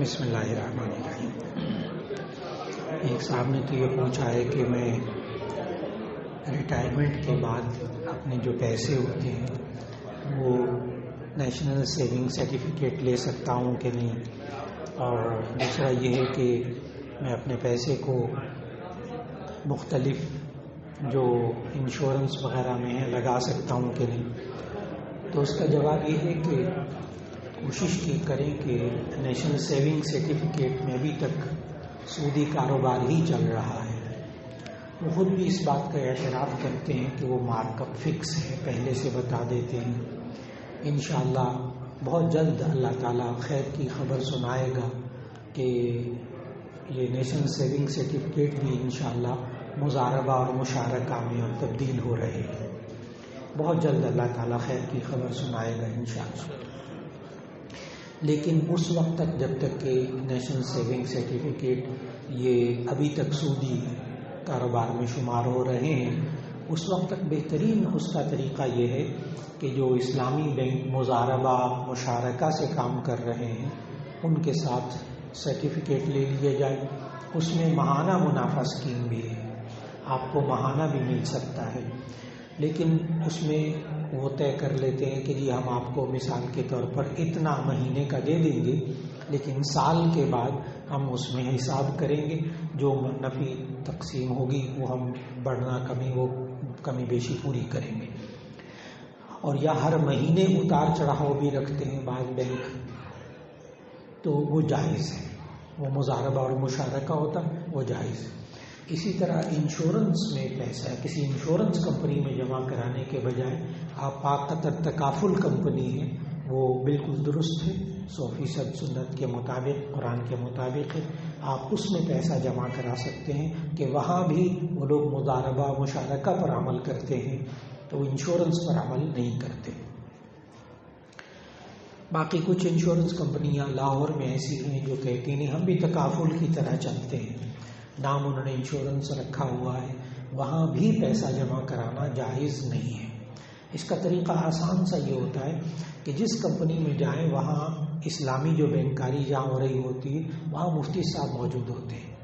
بسم اللہ الرحمن الرحیم۔ ایک صاحب نے تو یہ پوچھا ہے کہ میں ریٹائرمنٹ کے بعد اپنے جو پیسے ہوتے ہیں وہ نیشنل سیونگ سرٹیفکیٹ لے سکتا ہوں کہ نہیں، اور دوسرا یہ ہے کہ میں اپنے پیسے کو مختلف جو انشورنس وغیرہ میں ہے لگا سکتا ہوں کہ نہیں۔ تو اس کا جواب یہ ہے کہ کوشش کی کریں کہ نیشنل سیونگ سرٹیفکیٹ میں ابھی تک سودی کاروبار ہی چل رہا ہے۔ وہ خود بھی اس بات کا اعتراف کرتے ہیں کہ وہ مارک اپ فکس ہے، پہلے سے بتا دیتے ہیں۔ انشاءاللہ بہت جلد اللہ تعالیٰ خیر کی خبر سنائے گا کہ یہ نیشنل سیونگ سرٹیفکیٹ بھی انشاءاللہ مضاربہ اور مشارکہ میں اب تبدیل ہو رہے ہیں۔ بہت جلد اللہ تعالیٰ خیر کی خبر سنائے گا انشاءاللہ۔ لیکن اس وقت تک جب تک کہ نیشنل سیونگ سرٹیفکیٹ یہ ابھی تک سودی کاروبار میں شمار ہو رہے ہیں، اس وقت تک بہترین اس کا طریقہ یہ ہے کہ جو اسلامی بینک مضاربہ مشارکہ سے کام کر رہے ہیں ان کے ساتھ سرٹیفکیٹ لے لیا جائے۔ اس میں ماہانہ منافع اسکیم بھی ہے، آپ کو ماہانہ بھی مل سکتا ہے، لیکن اس میں وہ طے کر لیتے ہیں کہ جی ہم آپ کو مثال کے طور پر اتنا مہینے کا دے دیں گے، لیکن سال کے بعد ہم اس میں حساب کریں گے، جو نفع تقسیم ہوگی وہ ہم بڑھنا کمی وہ کمی بیشی پوری کریں گے۔ اور یا ہر مہینے اتار چڑھاؤ بھی رکھتے ہیں بعض بینک، تو وہ جائز ہے، وہ مضاربہ اور مشارکہ ہوتا ہے وہ جائز ہے۔ اسی طرح انشورنس میں پیسہ کسی انشورنس کمپنی میں جمع کرانے کے بجائے آپ پاکتر تکافل کمپنی ہے، وہ بالکل درست ہے، 100% سنت کے مطابق قرآن کے مطابق ہے، آپ اس میں پیسہ جمع کرا سکتے ہیں کہ وہاں بھی وہ لوگ مضاربہ مشارکہ پر عمل کرتے ہیں، تو وہ انشورنس پر عمل نہیں کرتے۔ باقی کچھ انشورنس کمپنیاں لاہور میں ایسی ہیں جو کہتی ہیں ہم بھی تکافل کی طرح چلتے ہیں، نام انہوں نے انشورنس رکھا ہوا ہے، وہاں بھی پیسہ جمع کرانا جائز نہیں ہے۔ اس کا طریقہ آسان سا یہ ہوتا ہے کہ جس کمپنی میں جائیں وہاں اسلامی جو بینکاری جہاں ہو رہی ہوتی ہے وہاں مفتی صاحب موجود ہوتے ہیں۔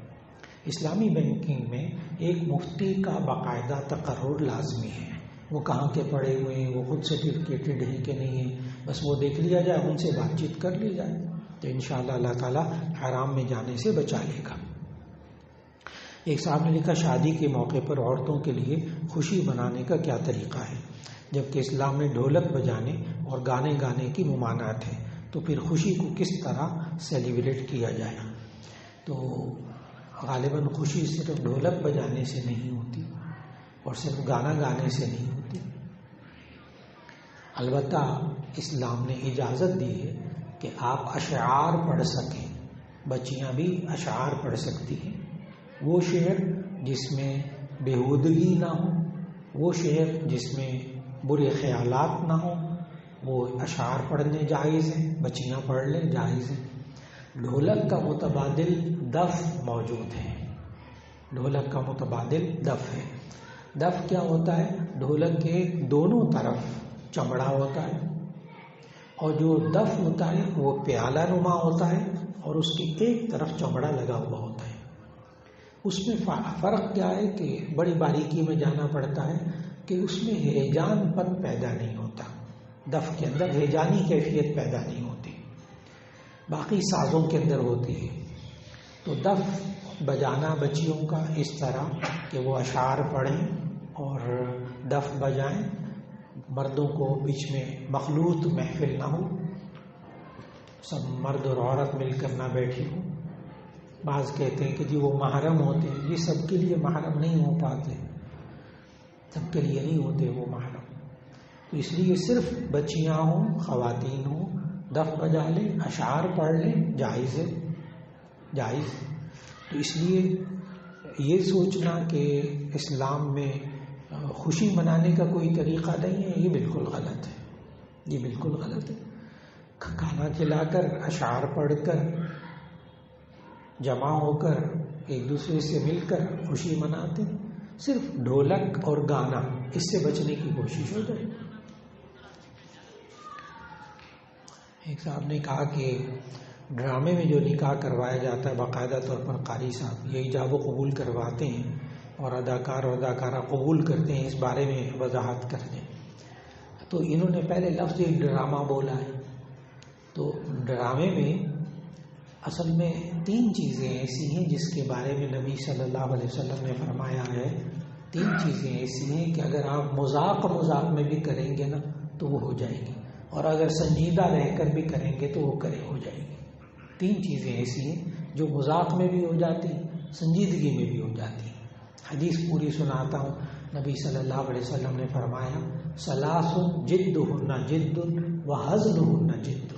اسلامی بینکنگ میں ایک مفتی کا باقاعدہ تقرر لازمی ہے، وہ کہاں کے پڑھے ہوئے ہیں، وہ خود سرٹیفکیٹڈ ہیں کہ نہیں ہیں، بس وہ دیکھ لیا جائے، ان سے بات چیت کر لی جائے، تو انشاءاللہ اللہ تعالیٰ حرام میں جانے سے بچا لے گا۔ ایک صاحب نے لکھا شادی کے موقع پر عورتوں کے لیے خوشی منانے کا کیا طریقہ ہے، جبکہ اسلام میں ڈھولک بجانے اور گانے گانے کی ممانعت ہے، تو پھر خوشی کو کس طرح سیلیبریٹ کیا جائے؟ تو غالباً خوشی صرف ڈھولک بجانے سے نہیں ہوتی اور صرف گانا گانے سے نہیں ہوتی۔ البتہ اسلام نے اجازت دی ہے کہ آپ اشعار پڑھ سکیں، بچیاں بھی اشعار پڑھ سکتی ہیں، وہ شعر جس میں بےہودگی نہ ہو، وہ شعر جس میں برے خیالات نہ ہوں، وہ اشعار پڑھنے جائز ہیں، بچیاں پڑھ لیں جائز ہیں۔ ڈھولک کا متبادل دف موجود ہے، ڈھولک کا متبادل دف ہے۔ دف کیا ہوتا ہے؟ ڈھولک کے دونوں طرف چمڑا ہوتا ہے، اور جو دف ہوتا ہے وہ پیالہ نما ہوتا ہے اور اس کی ایک طرف چمڑا لگا ہوا ہوتا ہے۔ اس میں فرق کیا ہے کہ بڑی باریکی میں جانا پڑتا ہے کہ اس میں ہیجان پن پیدا نہیں ہوتا، دف کے اندر ہیجانی کیفیت پیدا نہیں ہوتی، باقی سازوں کے اندر ہوتی ہے۔ تو دف بجانا بچیوں کا اس طرح کہ وہ اشعار پڑھیں اور دف بجائیں، مردوں کو بیچ میں مخلوط محفل نہ ہو، سب مرد اور عورت مل کر نہ بیٹھی ہوں۔ بعض کہتے ہیں کہ جی وہ محرم ہوتے ہیں، یہ سب کے لیے محرم نہیں ہو پاتے، سب کے لیے نہیں ہوتے وہ محرم، تو اس لیے صرف بچیاں ہوں، خواتین ہوں، دف بجا لیں، اشعار پڑھ لیں، جائز ہے، جائز۔ تو اس لیے یہ سوچنا کہ اسلام میں خوشی منانے کا کوئی طریقہ نہیں ہے، یہ بالکل غلط ہے، یہ بالکل غلط ہے۔ کھانا کھلا کر، اشعار پڑھ کر، جمع ہو کر ایک دوسرے سے مل کر خوشی مناتے، صرف ڈھولک اور گانا اس سے بچنے کی کوشش ہو جائے۔ ایک صاحب نے کہا کہ ڈرامے میں جو نکاح کروایا جاتا ہے باقاعدہ طور پر قاری صاحب یہ ایجاب و قبول کرواتے ہیں اور اداکار اور اداکارہ قبول کرتے ہیں، اس بارے میں وضاحت کر دیں۔ تو انہوں نے پہلے لفظ ڈرامہ بولا ہے، تو ڈرامے میں اصل میں 3 چیزیں ایسی ہیں جس کے بارے میں نبی صلی اللہ علیہ وسلم نے فرمایا ہے۔ 3 چیزیں ایسی ہیں کہ اگر آپ مذاق میں بھی کریں گے نا تو وہ ہو جائے گی، اور اگر سنجیدہ رہ کر بھی کریں گے تو وہ ہو جائے گی۔ 3 چیزیں ایسی ہیں جو مذاق میں بھی ہو جاتی، سنجیدگی میں بھی ہو جاتی۔ حدیث پوری سناتا ہوں، نبی صلی اللہ علیہ وسلم نے فرمایا ثلاث جدہن جد وہزلہن جد۔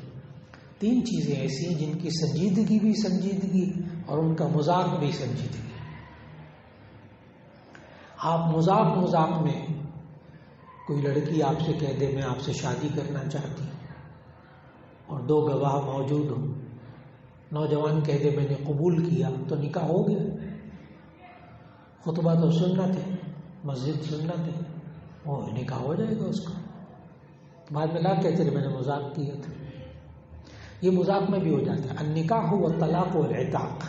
3 چیزیں ایسی ہیں جن کی سنجیدگی بھی سنجیدگی اور ان کا مذاق بھی سنجیدگی۔ آپ مذاق میں کوئی لڑکی آپ سے کہہ دے میں آپ سے شادی کرنا چاہتی ہوں اور 2 گواہ موجود ہوں، نوجوان کہہ دے میں نے قبول کیا، تو نکاح ہو گیا۔ خطبہ تو سنت ہے، مسجد سنت ہے، وہ نکاح ہو جائے گا اس کا۔ بعد میں لا کہتے رہے میں نے مذاق کیا تھا، یہ مذاق میں بھی ہو جاتا ہے۔ النکاح والطلاق والعتاق،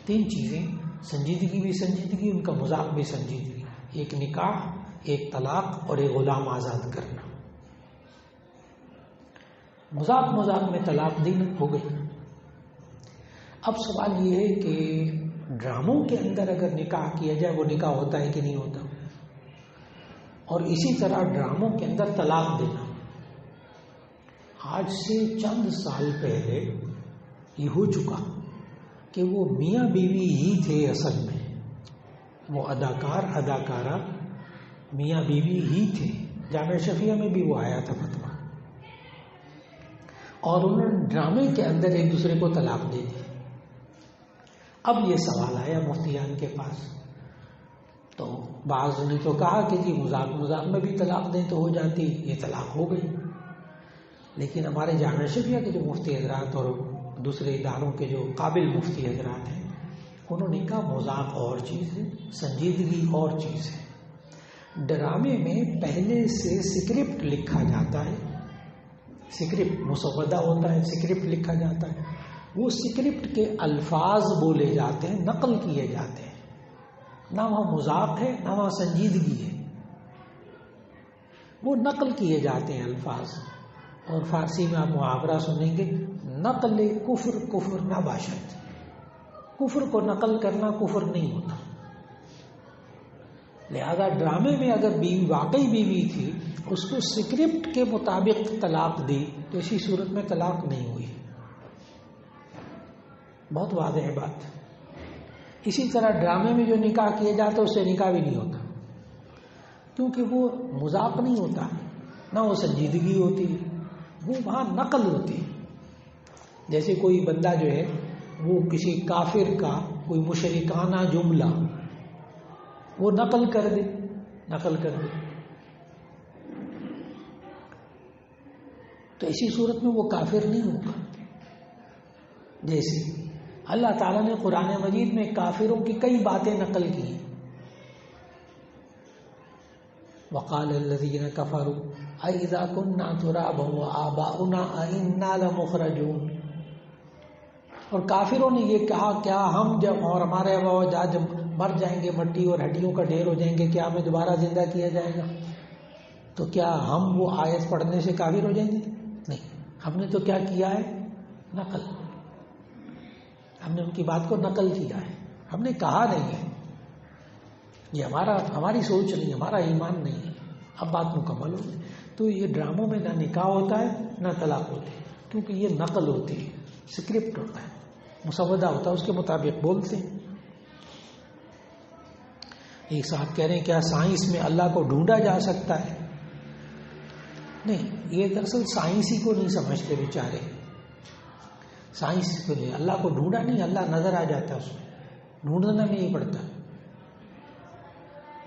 3 چیزیں، سنجیدگی بھی سنجیدگی، ان کا مذاق بھی سنجیدگی۔ ایک نکاح، ایک طلاق اور ایک غلام آزاد کرنا۔ مذاق میں طلاق دین ہو گئی۔ اب سوال یہ ہے کہ ڈراموں کے اندر اگر نکاح کیا جائے وہ نکاح ہوتا ہے کہ نہیں ہوتا، اور اسی طرح ڈراموں کے اندر طلاق دینا۔ آج سے چند سال پہلے یہ ہو چکا کہ وہ میاں بیوی ہی تھے، اصل میں وہ اداکار اداکارہ میاں بیوی ہی تھے۔ جامعہ شفیعہ میں بھی وہ آیا تھا فتویٰ، اور انہوں نے ڈرامے کے اندر ایک دوسرے کو طلاق دے دی۔ اب یہ سوال آیا مفتیان کے پاس، تو بعض نے تو کہا کہ جی مذاق میں بھی طلاق دیں تو ہو جاتی، یہ طلاق ہو گئی۔ لیکن ہمارے جامعہ شفیعہ کے جو مفتی حضرات اور دوسرے اداروں کے جو قابل مفتی حضرات ہیں، انہوں نے کہا مذاق اور چیز ہے، سنجیدگی اور چیز ہے۔ ڈرامے میں پہلے سے سکرپٹ لکھا جاتا ہے، سکرپٹ مسودہ ہوتا ہے، سکرپٹ لکھا جاتا ہے، وہ سکرپٹ کے الفاظ بولے جاتے ہیں، نقل کیے جاتے ہیں، نہ وہاں مذاق ہے نہ وہاں سنجیدگی ہے، وہ نقل کیے جاتے ہیں الفاظ۔ اور فارسی میں آپ محاورہ سنیں گے، نقل کفر نہ باشد، کفر کو نقل کرنا کفر نہیں ہوتا۔ لہذا ڈرامے میں اگر بیوی واقعی بیوی تھی، اس کو سکرپٹ کے مطابق طلاق دی تو اسی صورت میں طلاق نہیں ہوئی۔ بہت واضح ہے بات۔ اسی طرح ڈرامے میں جو نکاح کیا جاتا ہے اس سے نکاح بھی نہیں ہوتا، کیونکہ وہ مذاق نہیں ہوتا، نہ وہ سنجیدگی ہوتی، وہ وہاں نقل ہوتی ہے۔ جیسے کوئی بندہ جو ہے وہ کسی کافر کا کوئی مشرکانہ جملہ وہ نقل کر دے، تو اسی صورت میں وہ کافر نہیں ہوگا۔ جیسے اللہ تعالیٰ نے قرآن مجید میں کافروں کی کئی باتیں نقل کی۔ وقال الذین کفروا اذا كنا ترابا وآباؤنا أئنا لمخرجون، اور کافروں نے یہ کہا کیا ہم جب اور ہمارے آباء و اجداد جب مر جائیں گے، مٹی اور ہڈیوں کا ڈھیر ہو جائیں گے، کیا ہمیں دوبارہ زندہ کیا جائے گا؟ تو کیا ہم وہ آیت پڑھنے سے کافر ہو جائیں گے؟ نہیں، ہم نے تو کیا کیا ہے؟ نقل، ہم نے ان کی بات کو نقل کیا ہے، ہم نے کہا نہیں ہے، یہ ہماری سوچ نہیں، ہمارا ایمان نہیں ہے۔ اب بات مکمل ہوگی۔ تو یہ ڈراموں میں نہ نکاح ہوتا ہے نہ طلاق ہوتی ہے، کیونکہ یہ نقل ہوتی ہے، سکرپٹ ہوتا ہے، مسودہ ہوتا ہے، اس کے مطابق بولتے ہیں۔ ایک صاحب کہہ رہے ہیں کیا سائنس میں اللہ کو ڈھونڈا جا سکتا ہے؟ نہیں، یہ دراصل سائنس ہی کو نہیں سمجھتے بیچارے، سائنس کو نہیں، اللہ کو ڈھونڈا نہیں، اللہ نظر آ جاتا ہے، اس میں ڈھونڈنا بھی نہیں پڑتا،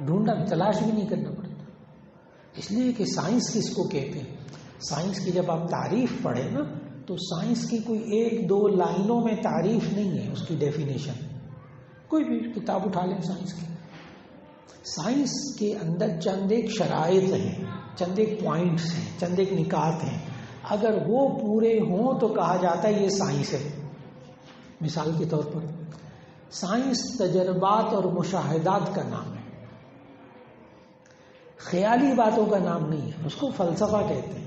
ڈھونڈنا تلاش بھی نہیں کرنا پڑتا۔ اس لیے کہ سائنس کس کو کہتے ہیں؟ سائنس کی جب آپ تعریف پڑھیں نا تو سائنس کی کوئی 1-2 لائنوں میں تعریف نہیں ہے، اس کی ڈیفینیشن۔ کوئی بھی کتاب اٹھا لیں سائنس کی، سائنس کے اندر چند ایک شرائط ہیں، چند ایک پوائنٹس ہیں، چند ایک نکات ہیں، اگر وہ پورے ہوں تو کہا جاتا ہے یہ سائنس ہے، مثال کے طور پر سائنس تجربات اور مشاہدات کا نام ہے، خیالی باتوں کا نام نہیں ہے، اس کو فلسفہ کہتے ہیں۔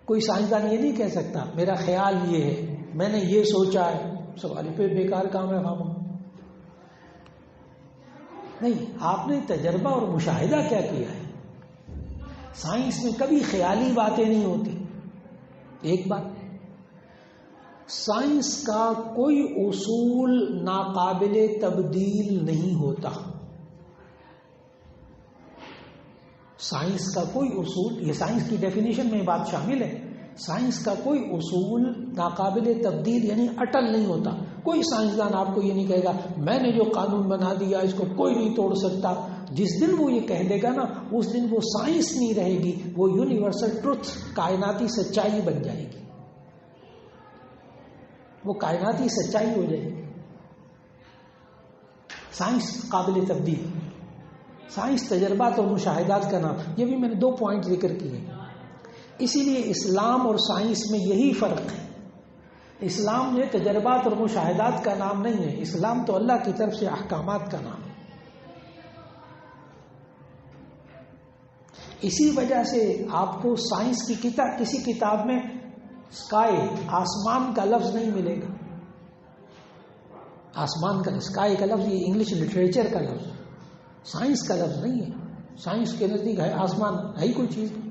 کوئی سائنسدان یہ نہیں کہہ سکتا میرا خیال یہ ہے، میں نے یہ سوچا ہے، سوال پہ بیکار کام ہے خامہ۔ نہیں، آپ نے تجربہ اور مشاہدہ کیا کیا ہے؟ سائنس میں کبھی خیالی باتیں نہیں ہوتی۔ ایک بات، سائنس کا کوئی اصول ناقابل تبدیل نہیں ہوتا۔ سائنس کا کوئی اصول، یہ سائنس کی ڈیفینیشن میں بات شامل ہے، سائنس کا کوئی اصول ناقابل تبدیل یعنی اٹل نہیں ہوتا۔ کوئی سائنسدان آپ کو یہ نہیں کہے گا میں نے جو قانون بنا دیا اس کو کوئی نہیں توڑ سکتا۔ جس دن وہ یہ کہہ دے گا نا، اس دن وہ سائنس نہیں رہے گی، وہ یونیورسل ٹروتھ، کائناتی سچائی بن جائے گی، وہ کائناتی سچائی ہو جائے گی۔ سائنس قابل تبدیل، سائنس تجربات اور مشاہدات کا نام۔ یہ بھی میں نے 2 پوائنٹ ذکر کیے، اسی لیے اسلام اور سائنس میں یہی فرق ہے۔ اسلام میں تجربات اور مشاہدات کا نام نہیں ہے، اسلام تو اللہ کی طرف سے احکامات کا نام ہے۔ اسی وجہ سے آپ کو سائنس کی کتاب، کسی کتاب میں اسکائی، آسمان کا لفظ نہیں ملے گا۔ آسمان کا، اسکائی کا لفظ یہ انگلش لٹریچر کا لفظ، سائنس کا لفظ نہیں ہے۔ سائنس کے نزدیک ہے آسمان ہے ہی کوئی چیز نہیں،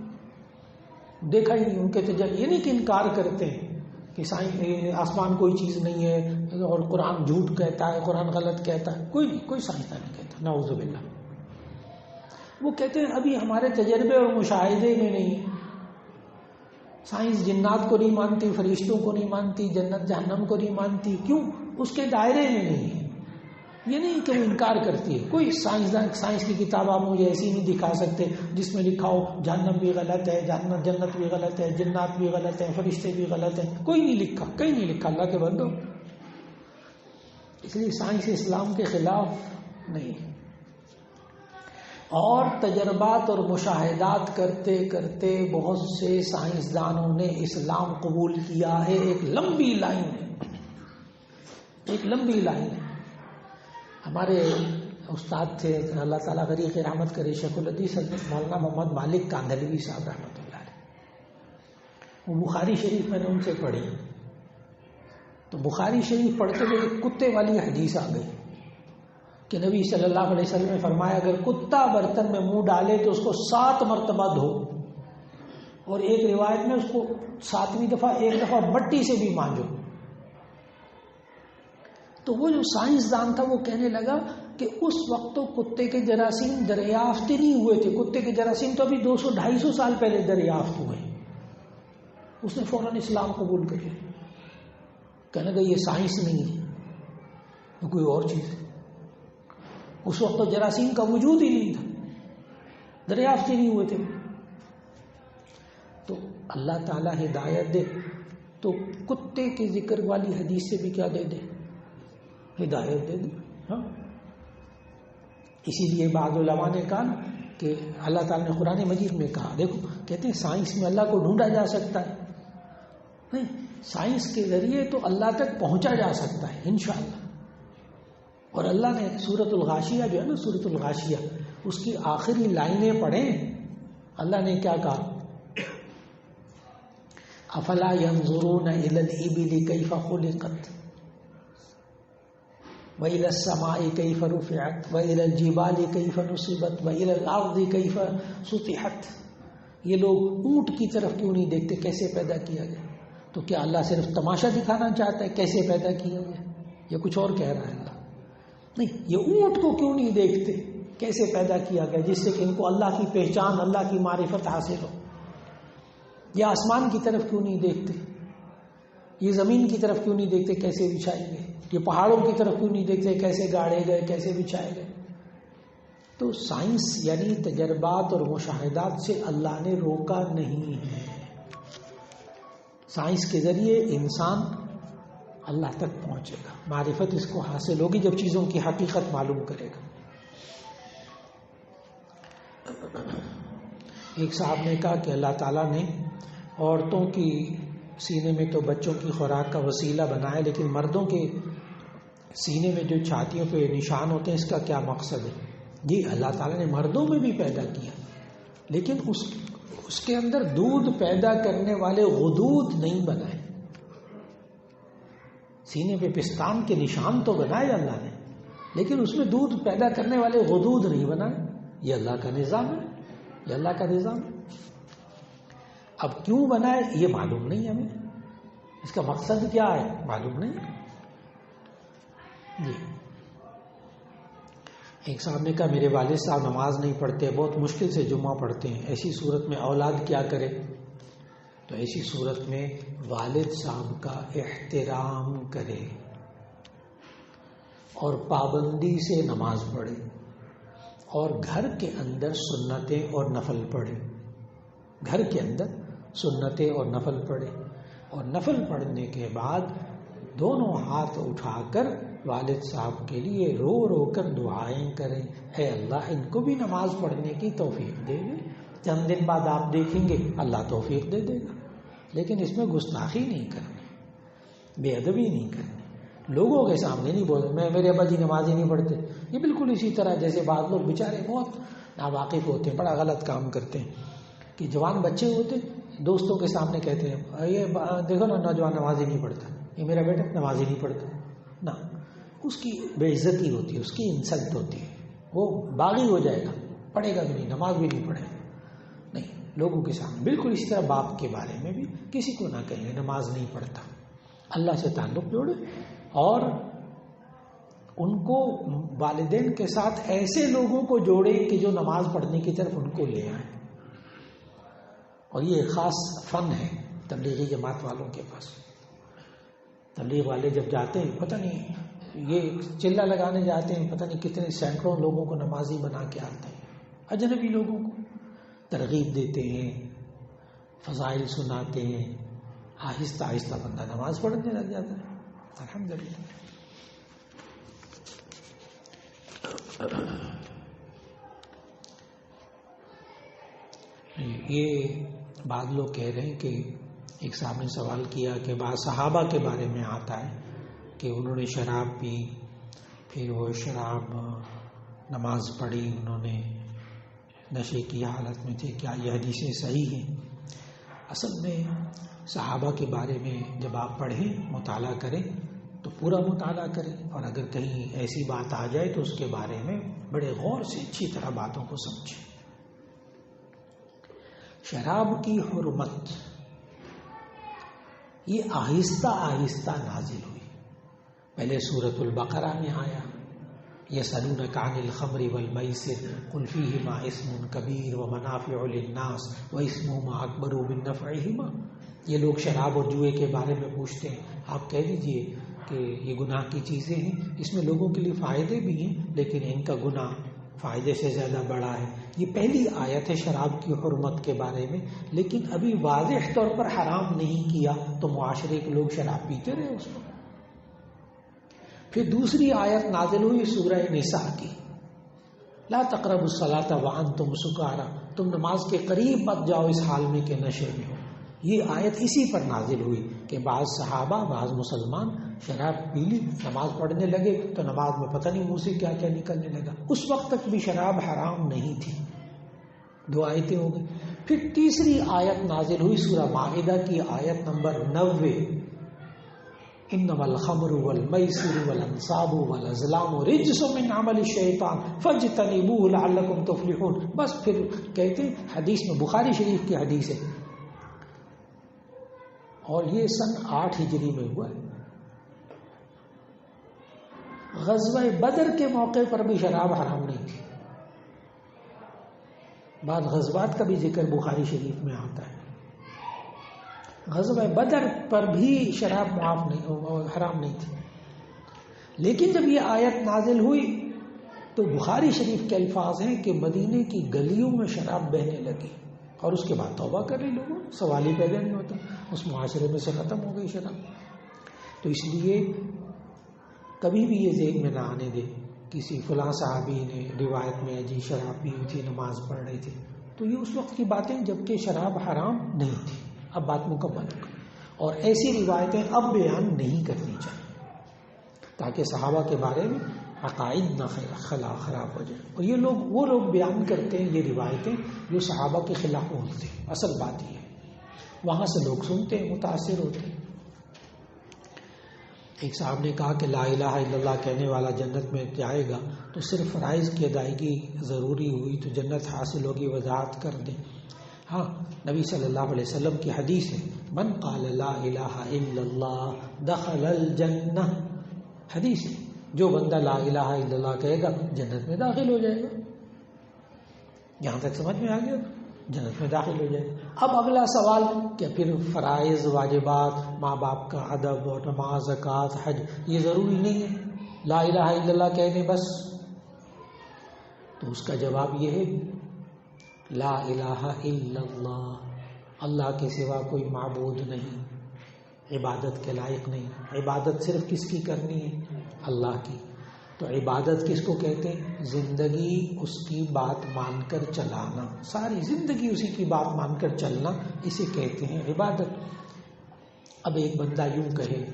دیکھا ہی نہیں۔ ان کے یہ نہیں کہ انکار کرتے ہیں کہ آسمان کوئی چیز نہیں ہے اور قرآن جھوٹ کہتا ہے، قرآن غلط کہتا ہے، کوئی نہیں، کوئی سائنسدان نہیں کہتا، نعوذ باللہ۔ وہ کہتے ہیں ابھی ہمارے تجربے اور مشاہدے میں نہیں ہے۔ سائنس جنات کو نہیں مانتی، فرشتوں کو نہیں مانتی، جنت جہنم کو نہیں مانتی، کیوں؟ اس کے دائرے میں نہیں ہے۔ یہ نہیں کہ وہ انکار کرتی ہے، کوئی سائنسدان، سائنس کی کتاب آپ مجھے ایسی نہیں دکھا سکتے جس میں لکھا ہو جہنم بھی غلط ہے، جنت بھی غلط ہے، جنات بھی غلط ہیں، فرشتے بھی غلط ہیں، کوئی نہیں لکھا، کہیں نہیں لکھا، اللہ کے بندو۔ اس لیے سائنس اسلام کے خلاف نہیں ہے۔ اور تجربات اور مشاہدات کرتے کرتے بہت سے سائنسدانوں نے اسلام قبول کیا ہے۔ ایک لمبی لائن ہے، ایک لمبی لائن ہے۔ ہمارے استاد تھے، اللہ تعالیٰ غریق رحمت کرے، شیخ الحدیث حضرت مولانا محمد مالک کاندھلوی صاحب رحمۃ اللہ علیہ۔ وہ بخاری شریف میں نے ان سے پڑھی، تو بخاری شریف پڑھتے ہوئے ایک کتے والی حدیث آ گئی کہ نبی صلی اللہ علیہ وسلم نے فرمایا اگر کتا برتن میں منہ ڈالے تو اس کو 7 مرتبہ دھو، اور ایک روایت میں اس کو 7ویں دفعہ ایک دفعہ مٹی سے بھی مانجو۔ تو وہ جو سائنسدان تھا وہ کہنے لگا کہ اس وقت تو کتے کے جراثیم دریافت ہی نہیں ہوئے تھے، کتے کے جراثیم تو ابھی 200-250 سال پہلے دریافت ہوئے۔ اس نے فوراً اسلام قبول کر لیا، کہنے لگا یہ سائنس نہیں ہے، یہ کوئی اور چیز ہے۔ اس وقت تو جراثیم کا وجود ہی نہیں تھا، دریافت ہی نہیں ہوئے تھے۔ تو اللہ تعالیٰ ہدایت دے تو کتے کے ذکر والی حدیث سے بھی کیا دے دے، ہدایت دے دے۔ ہاں، اسی لیے بعض علماء نے کہا کہ اللہ تعالیٰ نے قرآن مجید میں کہا، دیکھو کہتے ہیں سائنس میں اللہ کو ڈھونڈا جا سکتا ہے، نہیں، سائنس کے ذریعے تو اللہ تک پہنچا جا سکتا ہے انشاءاللہ۔ اور اللہ نے سورۃ الغاشیہ جو ہے نا، سورۃ الغاشیہ، اس کی آخری لائنیں پڑھیں، اللہ نے کیا کہا، افلا ينظرون الى الابل كيف خلقت وإلى السماء كيف رفعت وإلى الجبال كيف نصبت وإلى الأرض كيف سطحت۔ یہ لوگ اونٹ کی طرف کیوں نہیں دیکھتے کیسے پیدا کیا گیا؟ تو کیا اللہ صرف تماشا دکھانا چاہتا ہے کیسے پیدا کیا گیا؟ یہ کچھ اور کہہ رہا ہے اللہ؟ نہیں، یہ اونٹ کو کیوں نہیں دیکھتے کیسے پیدا کیا گیا، جس سے کہ ان کو اللہ کی پہچان، اللہ کی معرفت حاصل ہو؟ یہ آسمان کی طرف کیوں نہیں دیکھتے؟ یہ زمین کی طرف کیوں نہیں دیکھتے کیسے بچھائے گئے؟ یہ پہاڑوں کی طرف کیوں نہیں دیکھتے کیسے گاڑے گئے، کیسے بچھائے گئے؟ تو سائنس یعنی تجربات اور مشاہدات سے اللہ نے روکا نہیں ہے۔ سائنس کے ذریعے انسان اللہ تک پہنچے گا، معرفت اس کو حاصل ہوگی جب چیزوں کی حقیقت معلوم کرے گا۔ ایک صاحب نے کہا کہ اللہ تعالیٰ نے عورتوں کی سینے میں تو بچوں کی خوراک کا وسیلہ بنا ہے، لیکن مردوں کے سینے میں جو چھاتیوں پہ نشان ہوتے ہیں، اس کا کیا مقصد ہے؟ جی اللہ تعالیٰ نے مردوں میں بھی پیدا کیا، لیکن اس کے اندر دودھ پیدا کرنے والے غدود نہیں بنائے. سینے پہ پستان کے نشان تو بنائے اللہ نے، لیکن اس میں دودھ پیدا کرنے والے غدود نہیں بنائے. یہ اللہ کا نظام ہے، یہ اللہ کا نظام ہے. اب کیوں بنائے یہ معلوم نہیں ہمیں، اس کا مقصد کیا ہے معلوم نہیں. جی ایک صاحب نے کہا میرے والد صاحب نماز نہیں پڑھتے، بہت مشکل سے جمعہ پڑھتے ہیں، ایسی صورت میں اولاد کیا کرے؟ تو ایسی صورت میں والد صاحب کا احترام کرے اور پابندی سے نماز پڑھے اور گھر کے اندر سنتیں اور نفل پڑھے. گھر کے اندر سنتیں اور نفل پڑھے، اور نفل پڑھنے کے بعد دونوں ہاتھ اٹھا کر والد صاحب کے لیے رو رو کر دعائیں کریں، اے اللہ ان کو بھی نماز پڑھنے کی توفیق دے دے. چند دن بعد آپ دیکھیں گے اللہ توفیق دے دے گا. لیکن اس میں گستاخی نہیں کرنی، بے ادبی نہیں کرنی، لوگوں کے سامنے نہیں بولنا میرے ابا جی نماز ہی نہیں پڑھتے. یہ بالکل اسی طرح جیسے بعض لوگ بیچارے بہت ناواقف ہوتے ہیں، بڑا غلط کام کرتے ہیں کہ جوان بچے ہوتے دوستوں کے سامنے کہتے ہیں یہ دیکھو نا نوجوان نماز ہی نہیں پڑھتا، یہ میرا بیٹا نماز ہی نہیں پڑھتا. نہ، اس کی بے عزتی ہوتی ہے، اس کی انسلٹ ہوتی ہے، وہ باغی ہو جائے گا، پڑھے گا بھی نہیں، نماز بھی نہیں پڑھے گا. نہیں، لوگوں کے سامنے بالکل اسی طرح باپ کے بارے میں بھی کسی کو نہ کہیں نماز نہیں پڑھتا. اللہ سے تعلق جوڑے اور ان کو والدین کے ساتھ ایسے لوگوں کو جوڑے کہ جو نماز پڑھنے کی طرف ان کو لے آئیں. اور یہ خاص فن ہے تبلیغی جماعت والوں کے پاس. تبلیغ والے جب جاتے ہیں پتہ نہیں یہ چلہ لگانے جاتے ہیں، پتہ نہیں کتنے سینکڑوں لوگوں کو نمازی بنا کے آتے ہیں، اجنبی لوگوں کو ترغیب دیتے ہیں، فضائل سناتے ہیں، آہستہ آہستہ بندہ نماز پڑھنے لگ جاتا ہے. الحمدللہ. یہ بعض لوگ کہہ رہے ہیں کہ ایک صاحب نے سوال کیا کہ بعض صحابہ کے بارے میں آتا ہے کہ انہوں نے شراب پی، پھر وہ شراب نماز پڑھی، انہوں نے نشے کی حالت میں تھے، کیا یہ حدیثیں صحیح ہیں؟ اصل میں صحابہ کے بارے میں جب آپ پڑھیں مطالعہ کریں تو پورا مطالعہ کریں، اور اگر کہیں ایسی بات آ جائے تو اس کے بارے میں بڑے غور سے اچھی طرح باتوں کو سمجھیں. شراب کی حرمت یہ آہستہ آہستہ نازل ہوئی. پہلے سورۃ البقرہ میں آیا یسألونک عن الخمر والمیسر قل فیہما اسم کبیر ومنافع للناس واسمہما اکبر من نفعہما. یہ لوگ شراب اور جوئے کے بارے میں پوچھتے ہیں، آپ کہہ دیجئے کہ یہ گناہ کی چیزیں ہیں، اس میں لوگوں کے لیے فائدے بھی ہیں لیکن ان کا گناہ فائدے سے زیادہ بڑا ہے. یہ پہلی آیت ہے شراب کی حرمت کے بارے میں، لیکن ابھی واضح طور پر حرام نہیں کیا تو معاشرے کے لوگ شراب پیتے رہے اس کو. پھر دوسری آیت نازل ہوئی سورہ نساء کی، لا تقربوا الصلاۃ وانتم سکارى، تم نماز کے قریب مت جاؤ اس حال میں کہ نشے میں ہو. یہ آیت اسی پر نازل ہوئی کہ بعض صحابہ بعض مسلمان شراب پی لی، نماز پڑھنے لگے تو نماز میں پتہ نہیں منہ سے کیا کیا نکلنے لگا. اس وقت تک بھی شراب حرام نہیں تھی. 2 آیتیں ہو گئی. پھر تیسری آیت نازل ہوئی سورہ مائدہ کی آیت نمبر 90، انما الخمر والمیسر والانصاب والازلام رجس من عمل الشیطان فاجتنبوه لعلکم تفلحون. بس پھر کہتے ہیں حدیث میں، بخاری شریف کی حدیث ہے، اور یہ سن 8 ہجری میں ہوا ہے. غزوہ بدر کے موقع پر بھی شراب حرام نہیں تھی. بعد غزوات کا بھی ذکر بخاری شریف میں آتا ہے. غزوہ بدر پر بھی شراب حرام نہیں تھی. لیکن جب یہ آیت نازل ہوئی تو بخاری شریف کے الفاظ ہیں کہ مدینے کی گلیوں میں شراب بہنے لگی، اور اس کے بعد توبہ کر لی لوگوں. سوال ہی پیدا نہیں ہوتا، اس معاشرے میں سے ختم ہو گئی شراب. تو اس لیے کبھی بھی یہ ذہن میں نہ آنے دے کسی فلاں صحابی نے روایت میں جی شراب پی تھی نماز پڑھ رہے تھے، تو یہ اس وقت کی باتیں جبکہ شراب حرام نہیں تھی. اب بات مکمل ہو گئی. اور ایسی روایتیں اب بیان نہیں کرنی چاہیے تاکہ صحابہ کے بارے میں عقائد نہ خراب ہو جائے. اور وہ لوگ بیان کرتے ہیں یہ روایتیں جو صحابہ کے خلاف بولتے ہیں. اصل بات یہ ہے وہاں سے لوگ سنتے ہیں, متاثر ہوتے ہیں. ایک صاحب نے کہا کہ لا الہ الا اللہ کہنے والا جنت میں جائے گا تو صرف فرائض کی ادائیگی ضروری ہوئی تو جنت حاصل ہوگی, وضاحت کر دیں. ہاں, نبی صلی اللہ علیہ وسلم کی حدیث ہے من قال لا الہ الا اللہ دخل الجنہ. حدیث ہے جو بندہ لا الہ الا اللہ کہے گا جنت میں داخل ہو جائے گا. یہاں تک سمجھ میں آ گیا, جنت میں داخل ہو جائے گا. اب اگلا سوال کہ پھر فرائض, واجبات, ماں باپ کا ادب اور نماز, زکوٰۃ, حج یہ ضروری نہیں ہے لا الہ الا اللہ کہنے بس؟ تو اس کا جواب یہ ہے لا الہ الا اللہ, اللہ کے سوا کوئی معبود نہیں, عبادت کے لائق نہیں. عبادت صرف کس کی کرنی ہے؟ اللہ کی. تو عبادت کس کو کہتے ہیں؟ زندگی اس کی بات مان کر چلانا, ساری زندگی اسی کی بات مان کر چلنا, اسے کہتے ہیں عبادت. اب ایک بندہ یوں کہے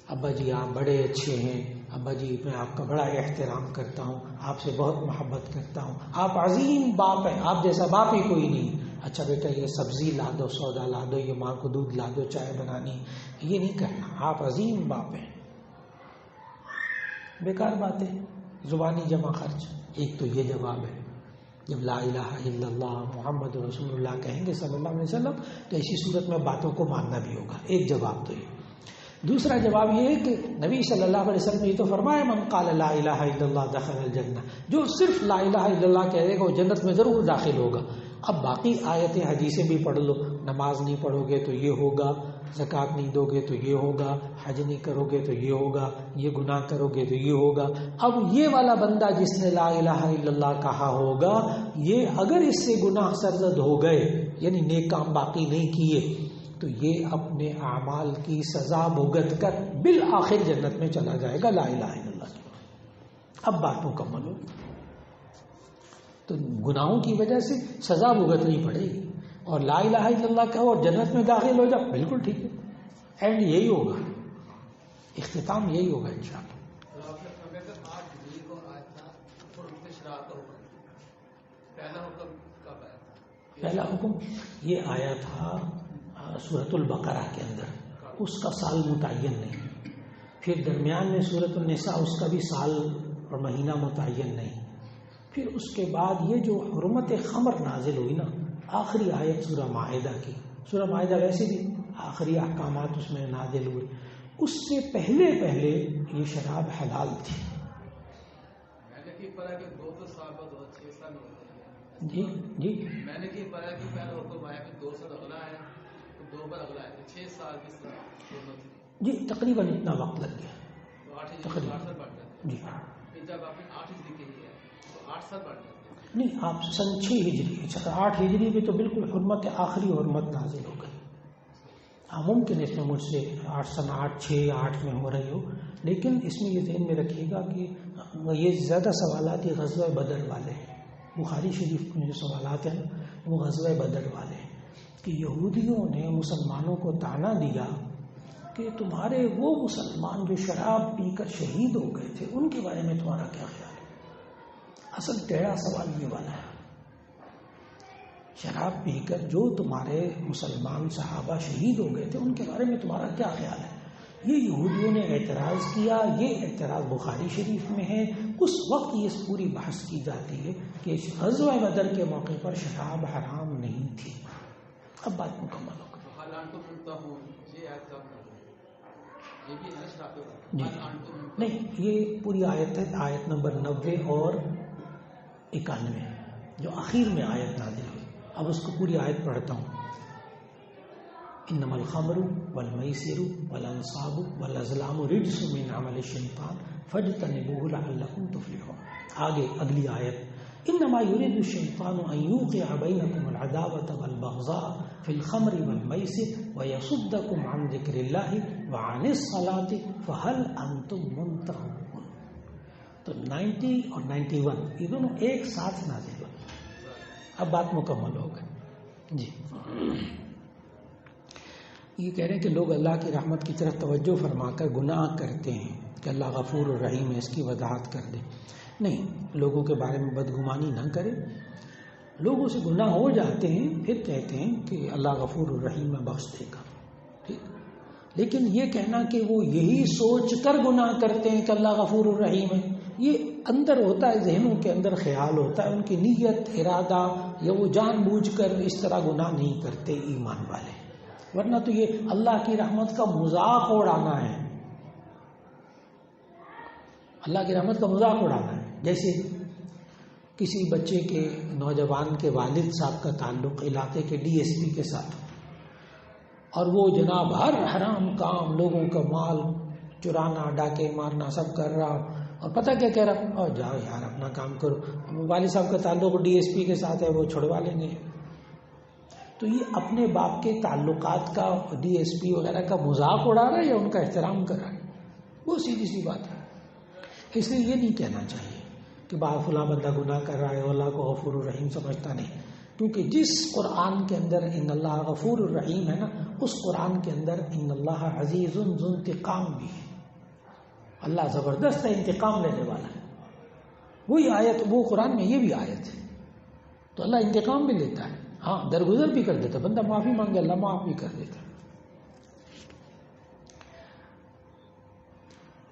ابا جی آپ بڑے اچھے ہیں, ابا جی میں آپ کا بڑا احترام کرتا ہوں, آپ سے بہت محبت کرتا ہوں, آپ عظیم باپ ہیں, آپ جیسا باپ ہی کوئی نہیں. اچھا بیٹا یہ سبزی لا دو, سودا لا دو, یہ ماں کو دودھ لا دو, چائے بنانی, یہ نہیں کرنا, آپ عظیم باپ ہیں. بیکار بات ہے, زبانی جمع خرچ. ایک تو یہ جواب ہے. جب لا الہ الا اللہ محمد رسول اللہ کہیں گے صلی اللہ علیہ وسلم تو ایسی صورت میں باتوں کو ماننا بھی ہوگا. ایک جواب تو یہ. دوسرا جواب یہ ہے کہ نبی صلی اللہ علیہ وسلم نے یہ تو فرمایا من قال لا الہ الا اللہ دخل الجنہ, جو صرف لا الہ الا اللہ کہے گا وہ جنت میں ضرور داخل ہوگا. اب باقی آیتیں حدیثیں بھی پڑھ لو, نماز نہیں پڑھو گے تو یہ ہوگا, زکوٰۃ نہیں دو گے تو یہ ہوگا, حج نہیں کرو گے تو یہ ہوگا, یہ گناہ کرو گے تو یہ ہوگا. اب یہ والا بندہ جس نے لا الہ الا اللہ کہا ہوگا, یہ اگر اس سے گناہ سرزد ہو گئے یعنی نیک کام باقی نہیں کیے تو یہ اپنے اعمال کی سزا بھگت کر بالآخر جنت میں چلا جائے گا لا الہ الا اللہ کی. اب بات مکمل ہو. تو گناہوں کی وجہ سے سزا بھگتنی پڑے گی, اور لا الہ الا اللہ کہو اور جنت میں داخل ہو جاؤ, بالکل ٹھیک ہے. اینڈ یہی ہوگا, اختتام یہی ہوگا انشاءاللہ. پہلا حکم یہ آیا تھا سورۃ البقرہ کے اندر, اس کا سال متعین نہیں. پھر درمیان میں سورۃ النساء, اس کا بھی سال اور مہینہ متعین نہیں. پھر اس کے بعد یہ جو حرمت خمر نازل ہوئی نا, آخری آیت سورہ مائدہ کی. سورہ مائدہ ویسے بھی آخری احکامات اس میں نازل ہوئے. اس سے پہلے یہ شراب حلال تھی. جی جی میں نے کہ پڑھا کہ پہلا حکم آیا کہ 2 سال اگلا ہے تو 2 بار اگلا ہے 6 سال کس طرح جی تقریباً اتنا وقت لگ گیا. تو 8 سال بڑھ جاتے جی پھر جب آپ نے 8 ہجری کی ہے تو 8 سال بڑھ جاتے نہیں, آپ سن 6 ہجری 8 ہجری میں تو بالکل حرمت آخری حرمت نازل ہو گئی. ہاں ممکن اس میں مجھ سے 8 میں ہو رہی ہو, لیکن اس میں یہ ذہن میں رکھیے گا کہ یہ زیادہ سوالات یہ غزوہ بدر والے ہیں. بخاری شریف میں جو سوالات ہیں وہ غزوہ بدر والے ہیں کہ یہودیوں نے مسلمانوں کو طعنہ دیا کہ تمہارے وہ مسلمان جو شراب پی کر شہید ہو گئے تھے ان کے بارے میں تمہارا کیا خیال ہے. اصل ٹیڑھا سوال یہ والا ہے, شراب پی کر جو تمہارے مسلمان صحابہ شہید ہو گئے تھے ان کے بارے میں تمہارا کیا خیال ہے. یہ یہودیوں نے اعتراض کیا. یہ اعتراض بخاری شریف میں ہے. اس وقت یہ پوری بحث کی جاتی ہے کہ غزوہ بدر کے موقع پر شراب حرام نہیں تھی. اب بات مکمل ہو گئی. نہیں, یہ پوری آیت ہے, آیت نمبر 90 اور 91 جو آخر میں آیت نازل ہوئی. اب اس کو پوری آیت پڑھتا ہوں. انما الخمر والمیسر والانصاب والازلام رجس من عمل الشیطان فاجتنبوه لعلکم تفلحون. آگے اگلی آیت انما يريد الشیطان ان يوقع بینکم العداوة والبغضاء في الخمر والمیسر ويصدکم عن ذکر اللہ وعن الصلاة فهل انتم منتهون. تو 90 اور 91 یہ دونوں ایک ساتھ نازل ہوئے. اب بات مکمل ہو گئی. جی یہ کہہ رہے ہیں کہ لوگ اللہ کی رحمت کی طرف توجہ فرما کر گناہ کرتے ہیں کہ اللہ غفور الرحیم ہے، اس کی وضاحت کر دیں. نہیں، لوگوں کے بارے میں بدگمانی نہ کریں. لوگوں سے گناہ ہو جاتے ہیں پھر کہتے ہیں کہ اللہ غفور الرحیم میں بخش دے گا، ٹھیک. لیکن یہ کہنا کہ وہ یہی سوچ کر گناہ کرتے ہیں کہ اللہ غفور الرحیم ہے، یہ اندر ہوتا ہے، ذہنوں کے اندر خیال ہوتا ہے. ان کی نیت، ارادہ یا وہ جان بوجھ کر اس طرح گناہ نہیں کرتے ایمان والے. ورنہ تو یہ اللہ کی رحمت کا مذاق اڑانا ہے، اللہ کی رحمت کا مذاق اڑانا ہے. جیسے کسی بچے کے، نوجوان کے والد صاحب کا تعلق علاقے کے ڈی ایس پی کے ساتھ، اور وہ جناب ہر حرام کام، لوگوں کا مال چرانا، ڈاکے مارنا سب کر رہا، اور پتہ کیا کہہ رہا، اور جاؤ یار اپنا کام کرو. والد صاحب کا تعلق ڈی ایس پی کے ساتھ ہے، وہ چھڑوا لیں گے. تو یہ اپنے باپ کے تعلقات کا، ڈی ایس پی وغیرہ کا مذاق اڑا رہا ہے یا ان کا احترام کر رہا ہے؟ وہ سیدھی سی بات ہے. اس لیے یہ نہیں کہنا چاہیے کہ فلاں بندہ گناہ کر رہا ہے اور اللہ کو غفور الرحیم سمجھتا نہیں. کیونکہ جس قرآن کے اندر ان اللہ غفور الرحیم ہے نا، اس قرآن کے اندر ان اللہ عزیز ذو انتقام بھی ہے. اللہ زبردست ہے، انتقام لینے والا ہے. وہی آیت، وہ قرآن میں یہ بھی آیت ہے. تو اللہ انتقام بھی لیتا ہے، ہاں درگزر بھی کر دیتا. بندہ معافی مانگے اللہ معاف بھی کر دیتا.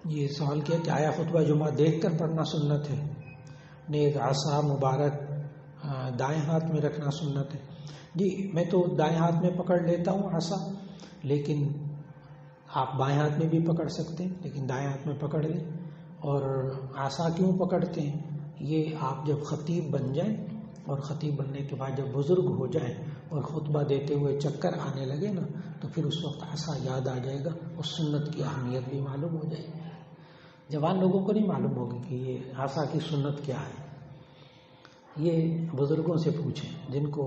یہ سوال کیا کہ آیا خطبہ جمعہ دیکھ کر پڑھنا سنت ہے؟ نیک عصا مبارک دائیں ہاتھ میں رکھنا سنت ہے. جی میں تو دائیں ہاتھ میں پکڑ لیتا ہوں عصا، لیکن آپ بائیں ہاتھ میں بھی پکڑ سکتے ہیں، لیکن دائیں ہاتھ میں پکڑ لیں. اور عصا کیوں پکڑتے ہیں؟ یہ آپ جب خطیب بن جائیں، اور خطیب بننے کے بعد جب بزرگ ہو جائیں اور خطبہ دیتے ہوئے چکر آنے لگے نا، تو پھر اس وقت عصا یاد آ جائے گا، اس سنت کی اہمیت بھی معلوم ہو جائے گی. جوان لوگوں کو نہیں معلوم ہوگی کہ یہ عصا کی سنت کیا ہے. یہ بزرگوں سے پوچھیں جن کو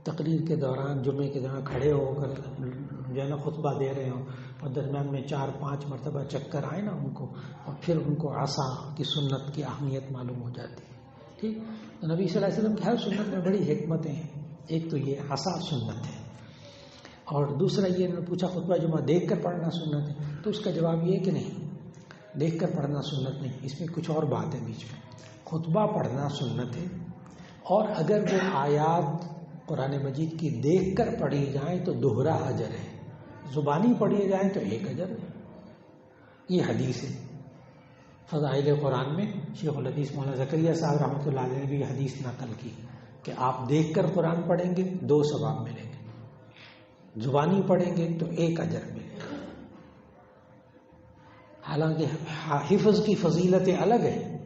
تقریر کے دوران، جمعے کے دوران کھڑے ہو کر جو ہے نا خطبہ دے رہے ہوں، اور درمیان میں 4-5 مرتبہ چکر آئے نا ان کو، اور پھر ان کو عصا کی سنت کی اہمیت معلوم ہو جاتی ہے. ٹھیک. تو نبی صلی اللہ علیہ وسلم کی ہر سنت میں بڑی حکمتیں ہیں. ایک تو یہ عصا سنت ہے، اور دوسرا یہ انہوں نے پوچھا خطبہ جمعہ دیکھ کر پڑھنا سنت ہے. تو اس کا جواب یہ ہے کہ نہیں، دیکھ کر پڑھنا سنت نہیں. اس میں کچھ اور بات ہے بیچ میں. خطبہ پڑھنا سنت ہے، اور اگر وہ آیات قرآن مجید کی دیکھ کر پڑھی جائیں تو دوہرا اجر ہے، زبانی پڑھی جائیں تو ایک اجر ہے. یہ حدیث ہے. فضائل قرآن میں شیخ الحدیث مولانا زکریا صاحب رحمۃ اللہ علیہ نے بھی حدیث نقل کی کہ آپ دیکھ کر قرآن پڑھیں گے 2 ثواب ملیں گے، زبانی پڑھیں گے تو 1 اجر ملے گا. حالانکہ حفظ کی فضیلتیں الگ ہیں،